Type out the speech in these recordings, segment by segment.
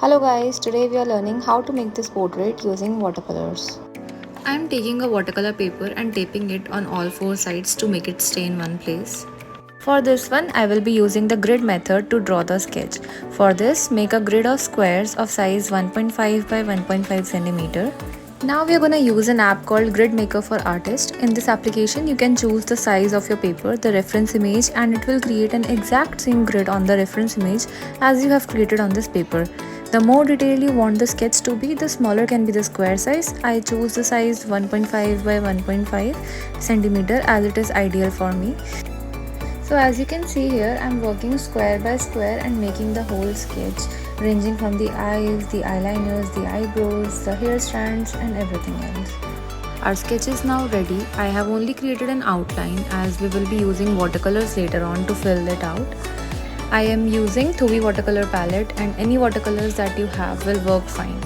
Hello guys, today we are learning how to make this portrait using watercolors. I am taking a watercolor paper and taping it on all four sides to make it stay in one place. For this one, I will be using the grid method to draw the sketch. For this, make a grid of squares of size 1.5 by 1.5 centimeter. Now we are going to use an app called Grid Maker for Artists. In this application, you can choose the size of your paper, the reference image, and it will create an exact same grid on the reference image as you have created on this paper. The more detailed you want the sketch to be, the smaller can be the square size. I choose the size 1.5 by 1.5 centimeter as it is ideal for me. So as you can see here, I'm working square by square and making the whole sketch, ranging from the eyes, the eyeliners, the eyebrows, the hair strands and everything else. Our sketch is now ready. I have only created an outline as we will be using watercolors later on to fill it out. I am using 2V watercolor palette and any watercolors that you have will work fine.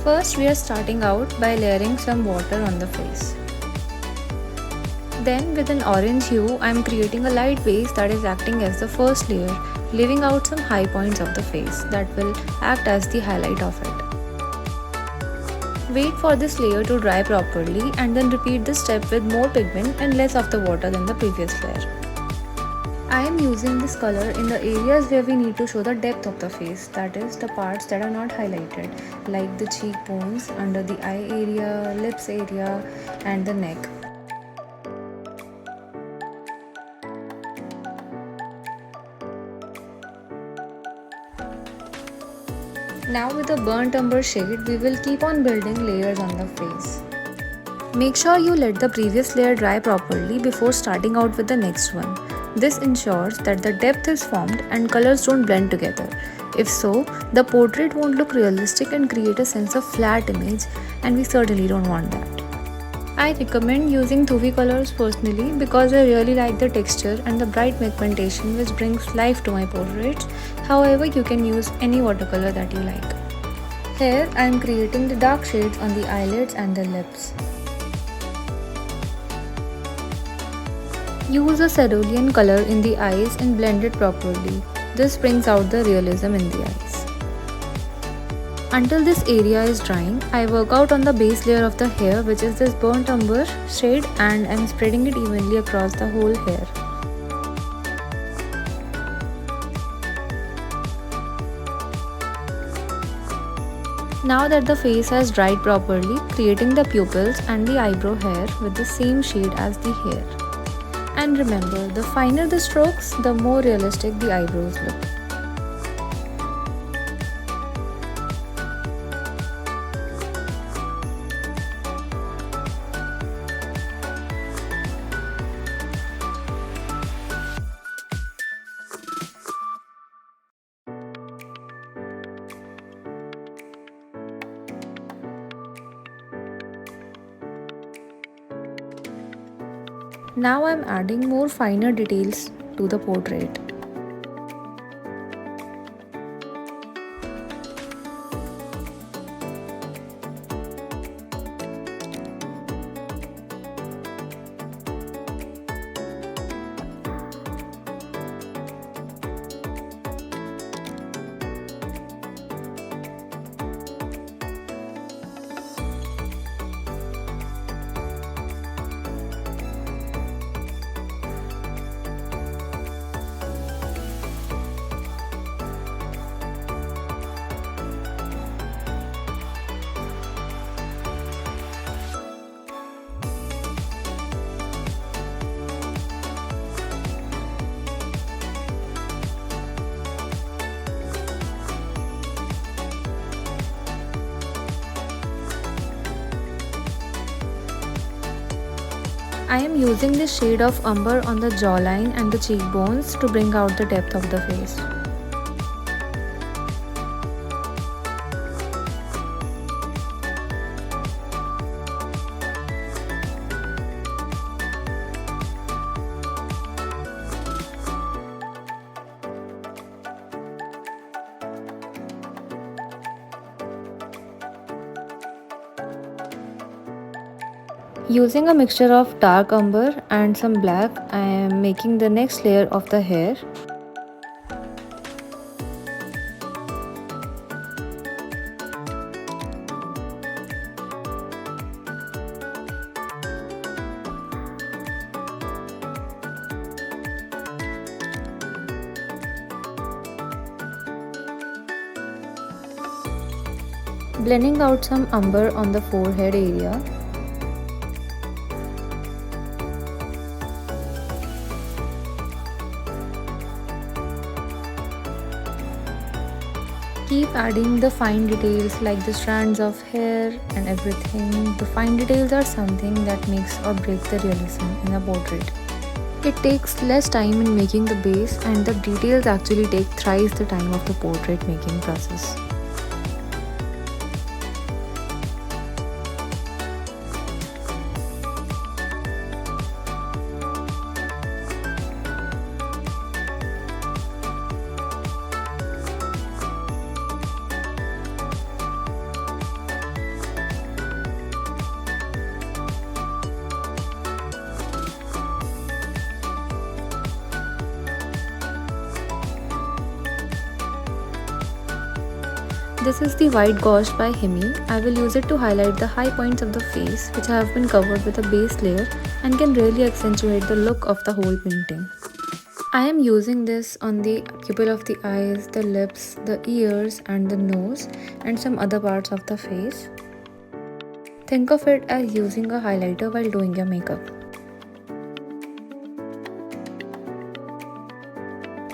First we are starting out by layering some water on the face. Then with an orange hue, I am creating a light base that is acting as the first layer, leaving out some high points of the face that will act as the highlight of it. Wait for this layer to dry properly and then repeat this step with more pigment and less of the water than the previous layer. I am using this color in the areas where we need to show the depth of the face, that is the parts that are not highlighted, like the cheekbones, under the eye area, lips area and the neck. Now with the burnt umber shade, we will keep on building layers on the face. Make sure you let the previous layer dry properly before starting out with the next one. This ensures that the depth is formed and colors don't blend together. If so, the portrait won't look realistic and create a sense of flat image, and we certainly don't want that. I recommend using 2V colors personally because I really like the texture and the bright pigmentation which brings life to my portraits. However, you can use any watercolor that you like. Here, I am creating the dark shades on the eyelids and the lips. Use a cerulean color in the eyes and blend it properly. This brings out the realism in the eyes. Until this area is drying, I work out on the base layer of the hair, which is this burnt umber shade, and I am spreading it evenly across the whole hair. Now that the face has dried properly, creating the pupils and the eyebrow hair with the same shade as the hair. And remember, the finer the strokes, the more realistic the eyebrows look. Now I am adding more finer details to the portrait. I am using this shade of umber on the jawline and the cheekbones to bring out the depth of the face. Using a mixture of dark umber and some black, I am making the next layer of the hair. Blending out some umber on the forehead area. Keep adding the fine details like the strands of hair and everything. The fine details are something that makes or breaks the realism in a portrait. It takes less time in making the base, and the details actually take thrice the time of the portrait making process. This is the white gauze by Himi. I will use it to highlight the high points of the face, which have been covered with a base layer and can really accentuate the look of the whole painting. I am using this on the pupil of the eyes, the lips, the ears and the nose and some other parts of the face. Think of it as using a highlighter while doing your makeup.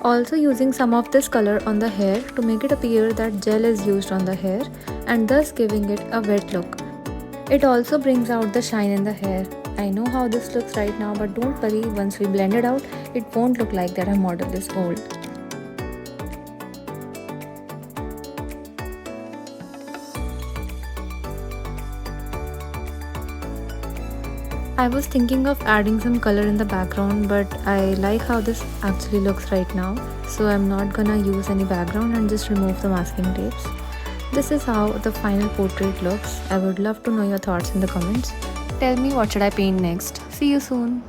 Also using some of this color on the hair to make it appear that gel is used on the hair and thus giving it a wet look. It also brings out the shine in the hair. I know how this looks right now, but don't worry, once we blend it out, it won't look like that our model is old. I was thinking of adding some color in the background, but I like how this actually looks right now, so I'm not gonna use any background and just remove the masking tapes. This is how the final portrait looks. I would love to know your thoughts in the comments. Tell me what should I paint next. See you soon.